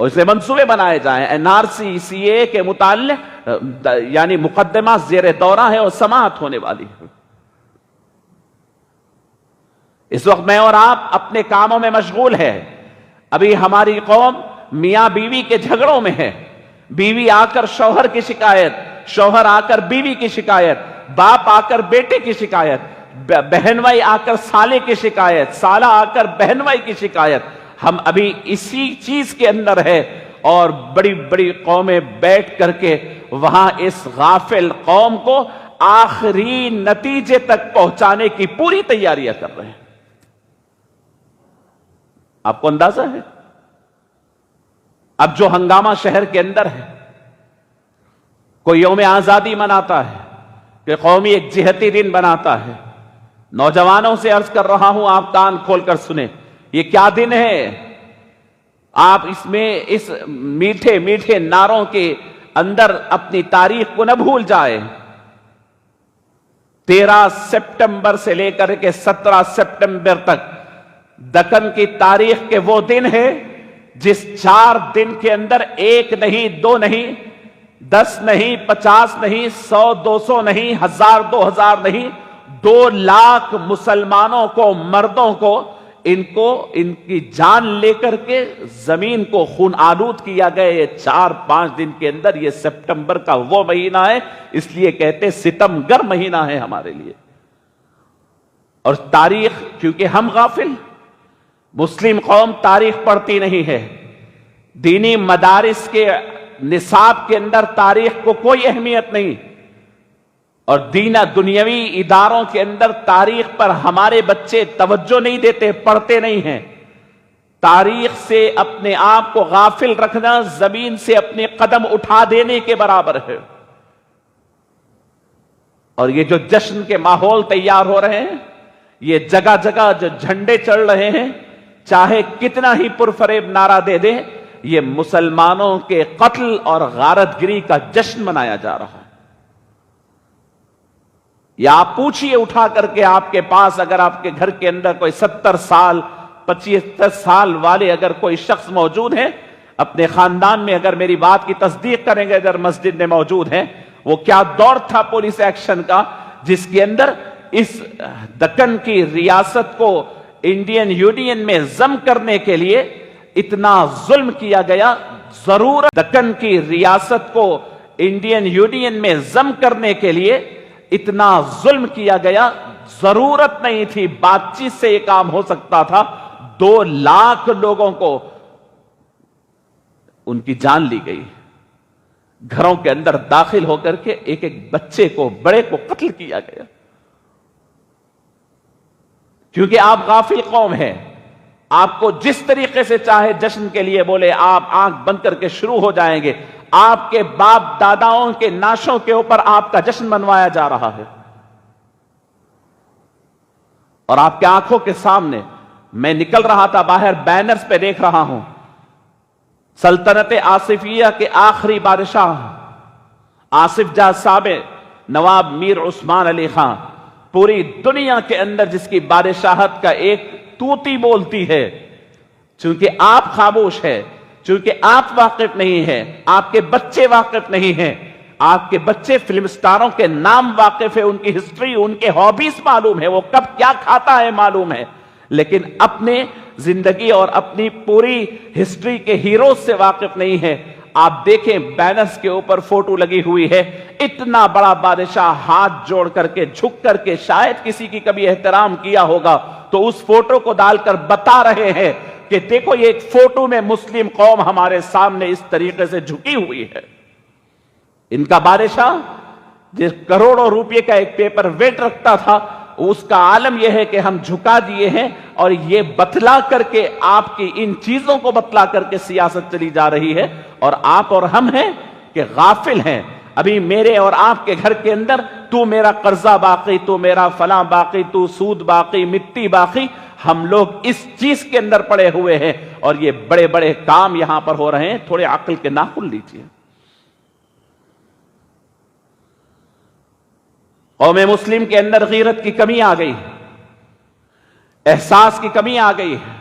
اور اسے منصوبے بنائے جائیں. NRC CA کے متعلق یعنی مقدمہ زیر دورہ ہے اور سماعت ہونے والی ہے. اس وقت میں اور آپ اپنے کاموں میں مشغول ہے. ابھی ہماری قوم میاں بیوی کے جھگڑوں میں ہے. بیوی آ کر شوہر کی شکایت، شوہر آ کر بیوی کی شکایت، باپ آ کر بیٹے کی شکایت، بہنوئی آ کر سالے کی شکایت، سالہ آ کر بہنوئی کی شکایت. ہم ابھی اسی چیز کے اندر ہے اور بڑی بڑی قومیں بیٹھ کر کے وہاں اس غافل قوم کو آخری نتیجے تک پہنچانے کی پوری تیاریاں کر رہے ہیں. آپ کو اندازہ ہے اب جو ہنگامہ شہر کے اندر ہے؟ کوئی یوم آزادی مناتا ہے کہ قومی ایک جہتی دن بناتا ہے. نوجوانوں سے عرض کر رہا ہوں، آپ کان کھول کر سنیں، یہ کیا دن ہے؟ آپ اس میں اس میٹھے میٹھے نعروں کے اندر اپنی تاریخ کو نہ بھول جائے. 13 سپٹمبر سے لے کر کے 17 سپٹمبر تک دکن کی تاریخ کے وہ دن ہے جس 4 دن کے اندر 1 نہیں 2 نہیں 10 نہیں 50 نہیں 100 200 نہیں 1000 2000 نہیں 2 لاکھ مسلمانوں کو، مردوں کو ان کی جان لے کر کے زمین کو خون آلود کیا گیا. یہ 4-5 دن کے اندر یہ سپٹمبر کا وہ مہینہ ہے، اس لیے کہتے ستم گر مہینہ ہے ہمارے لیے. اور تاریخ، کیونکہ ہم غافل، مسلم قوم تاریخ پڑھتی نہیں ہے. دینی مدارس کے نصاب کے اندر تاریخ کو کوئی اہمیت نہیں، اور دنیاوی اداروں کے اندر تاریخ پر ہمارے بچے توجہ نہیں دیتے، پڑھتے نہیں ہیں. تاریخ سے اپنے آپ کو غافل رکھنا زمین سے اپنے قدم اٹھا دینے کے برابر ہے. اور یہ جو جشن کے ماحول تیار ہو رہے ہیں، یہ جگہ جگہ جو جھنڈے چڑھ رہے ہیں، چاہے کتنا ہی پرفریب نعرہ دے دیں، یہ مسلمانوں کے قتل اور غارت گری کا جشن منایا جا رہا ہے. یا آپ پوچھئے اٹھا کر کے، آپ کے پاس اگر آپ کے گھر کے اندر کوئی 70 سال 75 سال والے اگر کوئی شخص موجود ہیں اپنے خاندان میں، اگر میری بات کی تصدیق کریں گے، اگر مسجد میں موجود ہیں، وہ کیا دور تھا پولیس ایکشن کا جس کے اندر اس دکن کی ریاست کو انڈین یونین میں ضم کرنے کے لیے اتنا ظلم کیا گیا. ضرورت دکن کی ریاست کو انڈین یونین میں ضم کرنے کے لیے اتنا ظلم کیا گیا، ضرورت نہیں تھی، بات چیت سے یہ کام ہو سکتا تھا. 2 لاکھ لوگوں کو ان کی جان لی گئی. گھروں کے اندر داخل ہو کر کے ایک ایک بچے کو، بڑے کو قتل کیا گیا. کیونکہ آپ غافل قوم ہیں. آپ کو جس طریقے سے چاہے جشن کے لیے بولے، آپ آنکھ بند کر کے شروع ہو جائیں گے. آپ کے باپ داداؤں کے نعشوں کے اوپر آپ کا جشن منوایا جا رہا ہے، اور آپ کے آنکھوں کے سامنے میں نکل رہا تھا باہر، بینرز پہ دیکھ رہا ہوں سلطنت آصفیہ کے آخری بادشاہ آصف جاہ سابق نواب میر عثمان علی خان، پوری دنیا کے اندر جس کی بادشاہت کا ایک توتی بولتی ہے. چونکہ آپ خاموش ہیں، چونکہ آپ واقف نہیں ہیں، آپ کے بچے واقف نہیں ہیں. آپ کے بچے فلم سٹاروں کے نام واقف ہے، ان کی ہسٹری، ان کے ہابیز معلوم ہے، وہ کب کیا کھاتا ہے معلوم ہے، لیکن اپنے زندگی اور اپنی پوری ہسٹری کے ہیروز سے واقف نہیں ہے. آپ دیکھیں بینرز کے اوپر فوٹو لگی ہوئی ہے، اتنا بڑا بادشاہ ہاتھ جوڑ کر کے، جھک کر کے، شاید کسی کی کبھی احترام کیا ہوگا تو اس فوٹو کو ڈال کر بتا رہے ہیں کہ دیکھو یہ ایک فوٹو میں مسلم قوم ہمارے سامنے اس طریقے سے جھکی ہوئی ہے. ان کا بادشاہ جس کروڑوں روپے کا ایک پیپر ویٹ رکھتا تھا، اس کا عالم یہ ہے کہ ہم جھکا دیے ہیں، اور یہ بتلا کر کے، آپ کی ان چیزوں کو بتلا کر کے سیاست چلی جا رہی ہے. اور آپ اور ہم ہیں کہ غافل ہیں. ابھی میرے اور آپ کے گھر کے اندر تو میرا قرضہ باقی، تو میرا فلاں باقی، تو سود باقی، مٹی باقی، ہم لوگ اس چیز کے اندر پڑے ہوئے ہیں، اور یہ بڑے بڑے کام یہاں پر ہو رہے ہیں. تھوڑے عقل کے ناخن لیجیے. قوم مسلم کے اندر غیرت کی کمی آ گئی، احساس کی کمی آ گئی ہے.